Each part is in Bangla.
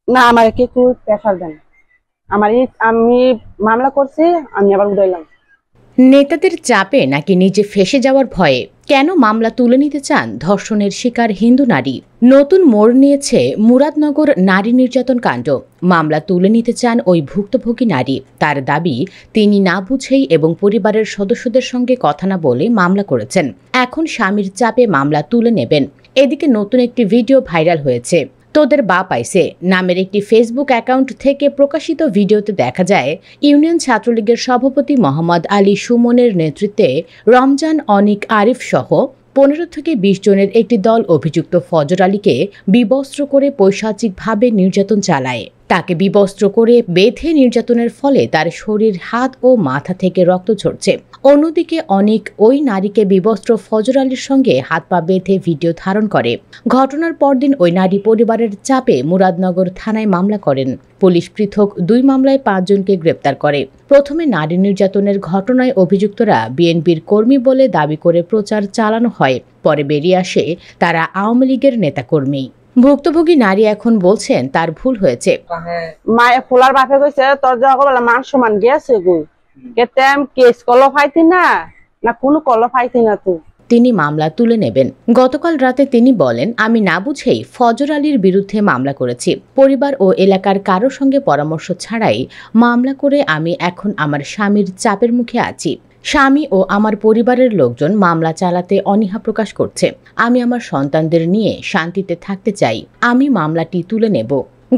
না আমার একটু প্রেশার দেন। আমি মামলা করছি, আমি আবার উঠাইলাম। নেতাদের চাপে নাকি নিজে ফেঁসে যাওয়ার ভয়ে কেন মামলা তুলে নিতে চান ধর্ষণের শিকার হিন্দু নারী? নতুন মোড় নিয়েছে মুরাদনগর নারী নির্যাতন কাণ্ড। মামলা তুলে নিতে চান ওই ভুক্তভোগী নারী। তার দাবি, তিনি না বুঝেই এবং পরিবারের সদস্যদের সঙ্গে কথা না বলে মামলা করেছেন। এখন স্বামীর চাপে মামলা তুলে নেবেন। এদিকে নতুন একটি ভিডিও ভাইরাল হয়েছে। তোদের বাপ আইছে নামের একটি ফেসবুক অ্যাকাউন্ট থেকে প্রকাশিত ভিডিওতে দেখা যায় ইউনিয়ন ছাত্রলীগের সভাপতি মোহাম্মদ আলী সুমনের নেতৃত্বে রমজান, অনিক, আরিফ সহ 15 থেকে 20 জনের একটি দল অভিযুক্ত ফজর আলীকে বিবস্ত্র করে পৈশাচিকভাবে নির্যাতন চালায়। তাকে বিবস্ত্র করে বেঁধে নির্যাতনের ফলে তার শরীর, হাত ও মাথা থেকে রক্ত ঝরছে। অন্যদিকে অনেক ওই নারীকে বিবস্ত্র ফজর আলীর সঙ্গে হাত পা বেঁধে ভিডিও ধারণ করে। ঘটনার পরদিন ওই নারী পরিবারের চাপে মুরাদনগর থানায় মামলা করেন। পুলিশ পৃথক 2 মামলায় 5 জনকে গ্রেপ্তার করে। প্রথমে নারী নির্যাতনের ঘটনায় অভিযুক্তরা বিএনপির কর্মী বলে দাবি করে প্রচার চালানো হয়। পরে বেরিয়ে আসে তারা আওয়ামী লীগের নেতাকর্মী। ভুক্তভোগী নারী এখন বলছেন তার ভুল হয়েছে। মায়ে ফুলার বাপে কইছে তোর জগবেলা মান সমান গেছে গো, কেতেম কেস কলো ফাইতি না না কোনো কলো ফাইতি না তুই। তিনি মামলা তুলে নেবেন। গতকাল রাতে তিনি বলেন, আমি না বুঝেই ফজর আলীর বিরুদ্ধে মামলা করেছি। পরিবার ও এলাকার কারো সঙ্গে পরামর্শ ছাড়াই মামলা করে আমি এখন আমার স্বামীর চাপের মুখে আছি। স্বামী ও আমার পরিবারের লোকজন মামলা চালাতে অনীহা প্রকাশ করছে। আমি আমার সন্তানদের নিয়ে শান্তিতে থাকতে চাই। আমি মামলাটি তুলে নেব।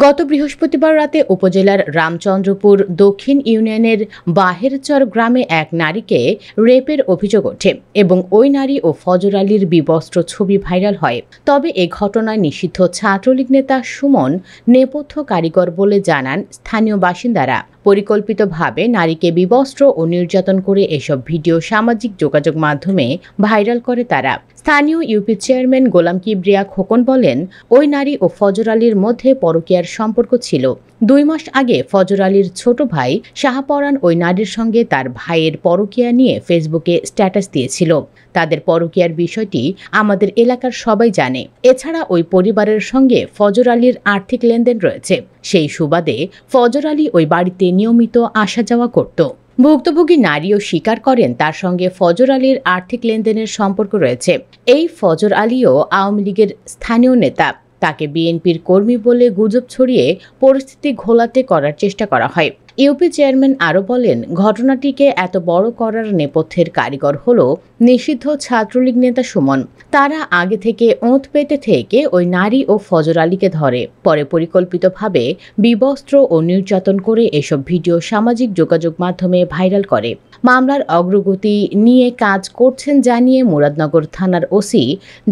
গত বৃহস্পতিবার রাতে উপজেলার রামচন্দ্রপুর দক্ষিণ ইউনিয়নের বাহেরচর গ্রামে এক নারীকে রেপের অভিযোগ ওঠে এবং ওই নারী ও ফজর আলীর বিবস্ত্র ছবি ভাইরাল হয়। তবে এ ঘটনায় নিষিদ্ধ ছাত্রলীগ নেতা সুমন নেপথ্য কারিগর বলে জানান স্থানীয় বাসিন্দারা। পরিকল্পিতভাবে নারীকে বিবস্ত্র ও নির্যাতন করে এসব ভিডিও সামাজিক যোগাযোগ মাধ্যমে ভাইরাল করে তারা। স্থানীয় ইউপি চেয়ারম্যান গোলাম কিবরিয়া খোকন বলেন, ওই নারী ও ফজর আলীর মধ্যে পরকীয়ার সম্পর্ক ছিল। 2 মাস আগে ফজর আলীর ছোট ভাই শাহপরান ওই নারীর সঙ্গে তার ভাইয়ের পরকীয়া নিয়ে ফেসবুকে স্ট্যাটাস দিয়েছিল। তাদের পরকীয়ার বিষয়টি আমাদের এলাকার সবাই জানে। এছাড়া ওই পরিবারের সঙ্গে ফজর আলীর আর্থিক লেনদেন রয়েছে। সেই সুবাদে ফজর আলী ওই বাড়িতে নিয়মিত আসা যাওয়া করত। ভুক্তভোগী নারীও স্বীকার করেন তার সঙ্গে ফজর আলীর আর্থিক লেনদেনের সম্পর্ক রয়েছে। এই ফজর আলীও আওয়ামী লীগের স্থানীয় নেতা। তাকে বিএনপির কর্মী বলে গুজব ছড়িয়ে পরিস্থিতি ঘোলাটে করার চেষ্টা করা হয়। ইউপি চেয়ারম্যান আরও বলেন, ঘটনাটিকে এত বড় করার নেপথ্যের কারিগর হল নিষিদ্ধ ছাত্রলীগ নেতা সুমন। তারা আগে থেকে ওঁত পেতে থেকে ওই নারী ও ফজর আলীকে ধরে, পরে পরিকল্পিতভাবে বিবস্ত্র ও নির্যাতন করে এসব ভিডিও সামাজিক যোগাযোগ মাধ্যমে ভাইরাল করে। মামলার অগ্রগতি নিয়ে কাজ করছেন জানিয়ে মুরাদনগর থানার ওসি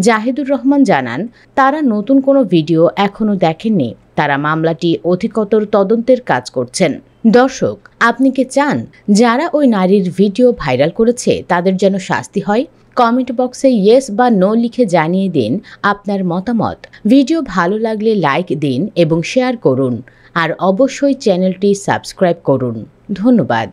জাহিদুর রহমান জানান, তারা নতুন কোনো ভিডিও এখনও দেখেননি। তারা মামলাটি অধিকতর তদন্তের কাজ করছেন। দর্শক, আপনি কি চান যারা ওই নারীর ভিডিও ভাইরাল করেছে তাদের যেন শাস্তি হয়? কমেন্ট বক্সে ইয়েস বা নো লিখে জানিয়ে দিন আপনার মতামত। ভিডিও ভালো লাগলে লাইক দিন এবং শেয়ার করুন। আর অবশ্যই চ্যানেলটি সাবস্ক্রাইব করুন। ধন্যবাদ।